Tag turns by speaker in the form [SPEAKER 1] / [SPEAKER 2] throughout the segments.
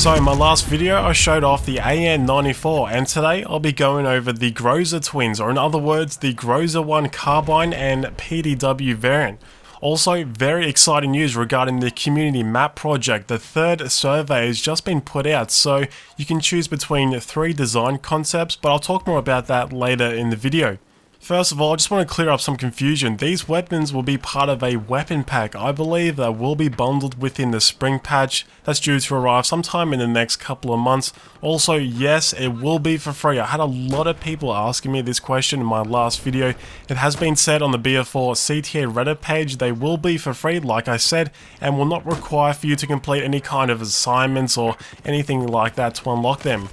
[SPEAKER 1] So in my last video I showed off the AN94 and today I'll be going over the Groza twins, or in other words the Groza-1 Carbine and PDW variant. Also, very exciting news regarding the community map project. The third survey has just been put out, so you can choose between 3 design concepts, but I'll talk more about that later in the video. First of all, I just want to clear up some confusion. These weapons will be part of a weapon pack. I believe that will be bundled within the spring patch that's due to arrive sometime in the next couple of months. Also, yes, it will be for free. I had a lot of people asking me this question in my last video. It has been said on the BF4 CTA Reddit page they will be for free, like I said, and will not require for you to complete any kind of assignments or anything like that to unlock them.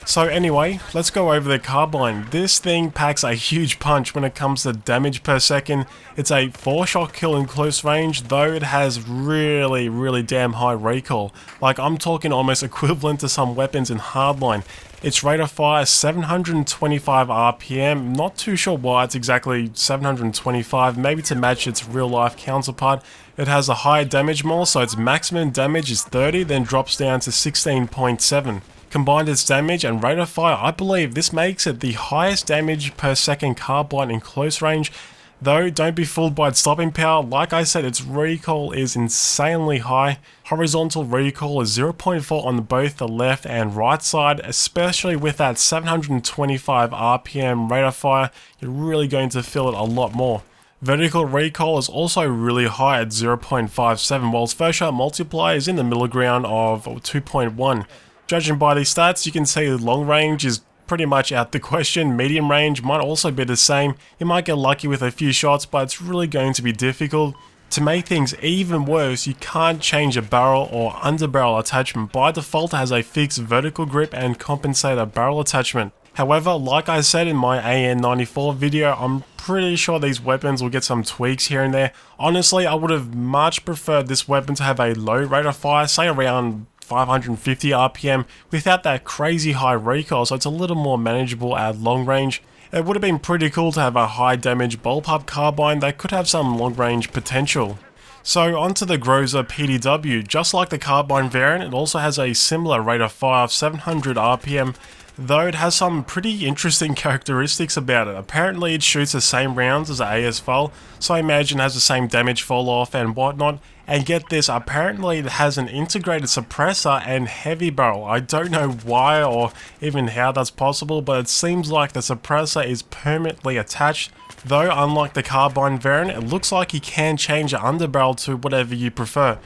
[SPEAKER 1] So anyway, let's go over the Carbine. This thing packs a huge punch when it comes to damage per second. It's a 4-shot kill in close range, though it has really damn high recoil. Like, I'm talking almost equivalent to some weapons in hardline. Its rate of fire is 725 RPM, not too sure why it's exactly 725, maybe to match its real life counterpart. It has a higher damage model, so its maximum damage is 30, then drops down to 16.7. Combined its damage and rate of fire, I believe this makes it the highest damage per second Carbine in close range. Though, don't be fooled by its stopping power. Like I said, its recoil is insanely high. Horizontal recoil is 0.4 on both the left and right side, especially with that 725 RPM rate of fire. You're really going to feel it a lot more. Vertical recoil is also really high at 0.57, while its first shot multiplier is in the middle ground of 2.1. Judging by these stats, you can see long range is pretty much out the question. Medium range might also be the same. You might get lucky with a few shots, but it's really going to be difficult. To make things even worse, you can't change a barrel or underbarrel attachment. By default, it has a fixed vertical grip and compensator barrel attachment. However, like I said in my AN94 video, I'm pretty sure these weapons will get some tweaks here and there. Honestly, I would have much preferred this weapon to have a low rate of fire, say around 550 RPM, without that crazy high recoil, so it's a little more manageable at long range. It would have been pretty cool to have a high damage bullpup carbine that could have some long range potential. So onto the Groza PDW. Just like the Carbine variant, it also has a similar rate of fire of 700 RPM, though it has some pretty interesting characteristics about it. Apparently it shoots the same rounds as the AS-FAL, so I imagine it has the same damage fall off and whatnot. And get this, apparently it has an integrated suppressor and heavy barrel. I don't know why or even how that's possible, but it seems like the suppressor is permanently attached. Though unlike the Carbine variant, it looks like you can change the underbarrel to whatever you prefer.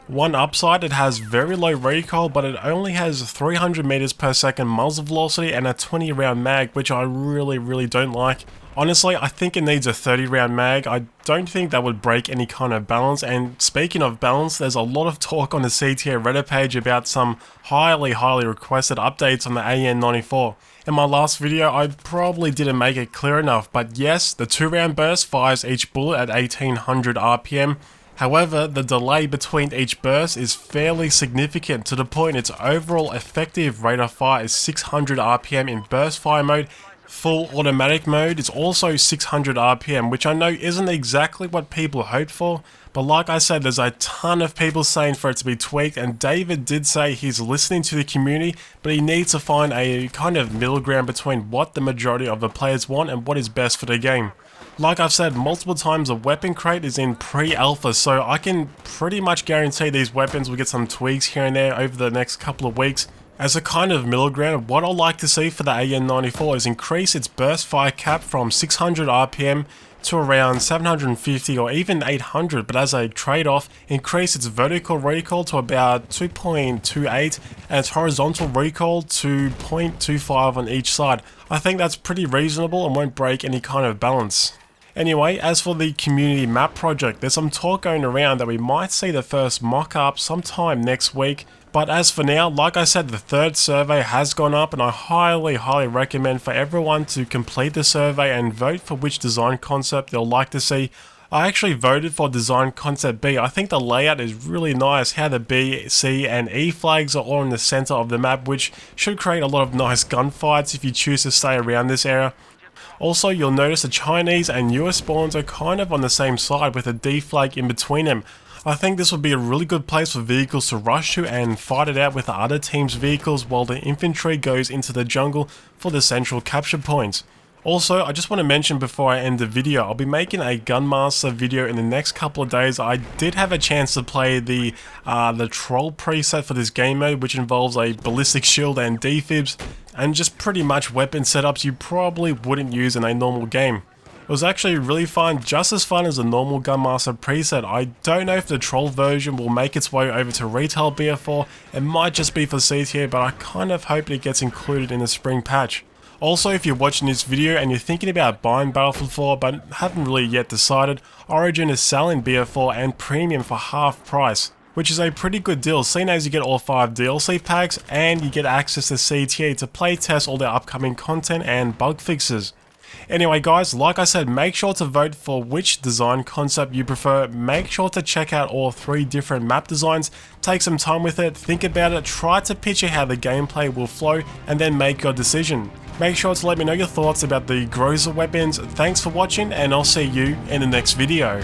[SPEAKER 1] One upside, it has very low recoil, but it only has 300 meters per second muzzle velocity and a 20 round mag, which I really don't like. Honestly, I think it needs a 30 round mag. I don't think that would break any kind of balance, and speaking of balance, there's a lot of talk on the CTA Reddit page about some highly requested updates on the AN94. In my last video, I probably didn't make it clear enough, but yes, the 2-round burst fires each bullet at 1800 RPM. However, the delay between each burst is fairly significant, to the point its overall effective rate of fire is 600 RPM in burst fire mode. Full automatic mode is also 600 RPM, which I know isn't exactly what people hoped for, but like I said, there's a ton of people saying for it to be tweaked, and David did say he's listening to the community, but he needs to find a kind of middle ground between what the majority of the players want and what is best for the game. Like I've said multiple times, the weapon crate is in pre-alpha, so I can pretty much guarantee these weapons will get some tweaks here and there over the next couple of weeks. As a kind of middle ground, what I'd like to see for the AN94 is increase its burst fire cap from 600 RPM to around 750 or even 800, but as a trade-off, increase its vertical recoil to about 2.28 and its horizontal recoil to 0.25 on each side. I think that's pretty reasonable and won't break any kind of balance. Anyway, as for the community map project, there's some talk going around that we might see the first mock-up sometime next week. But as for now, like I said, the third survey has gone up, and I highly recommend for everyone to complete the survey and vote for which design concept they'll like to see. I actually voted for design concept B. I think the layout is really nice, how the B, C and E flags are all in the center of the map, which should create a lot of nice gunfights if you choose to stay around this area. Also, you'll notice the Chinese and US spawns are kind of on the same side with a D flag in between them. I think this would be a really good place for vehicles to rush to and fight it out with the other team's vehicles while the infantry goes into the jungle for the central capture points. Also, I just want to mention before I end the video, I'll be making a Gunmaster video in the next couple of days. I did have a chance to play the troll preset for this game mode, which involves a ballistic shield and defibs, and just pretty much weapon setups you probably wouldn't use in a normal game. It was actually really fun, just as fun as the normal Gunmaster preset. I don't know if the troll version will make its way over to retail BF4, it might just be for C tier, but I kind of hope it gets included in the spring patch. Also, if you're watching this video and you're thinking about buying Battlefield 4 but haven't really yet decided, Origin is selling BF4 and Premium for half price, which is a pretty good deal seeing as you get all 5 DLC packs and you get access to CTA to playtest all their upcoming content and bug fixes. Anyway guys, like I said, make sure to vote for which design concept you prefer. Make sure to check out all 3 different map designs, take some time with it, think about it, try to picture how the gameplay will flow, and then make your decision. Make sure to let me know your thoughts about the Groza weapons. Thanks for watching, and I'll see you in the next video.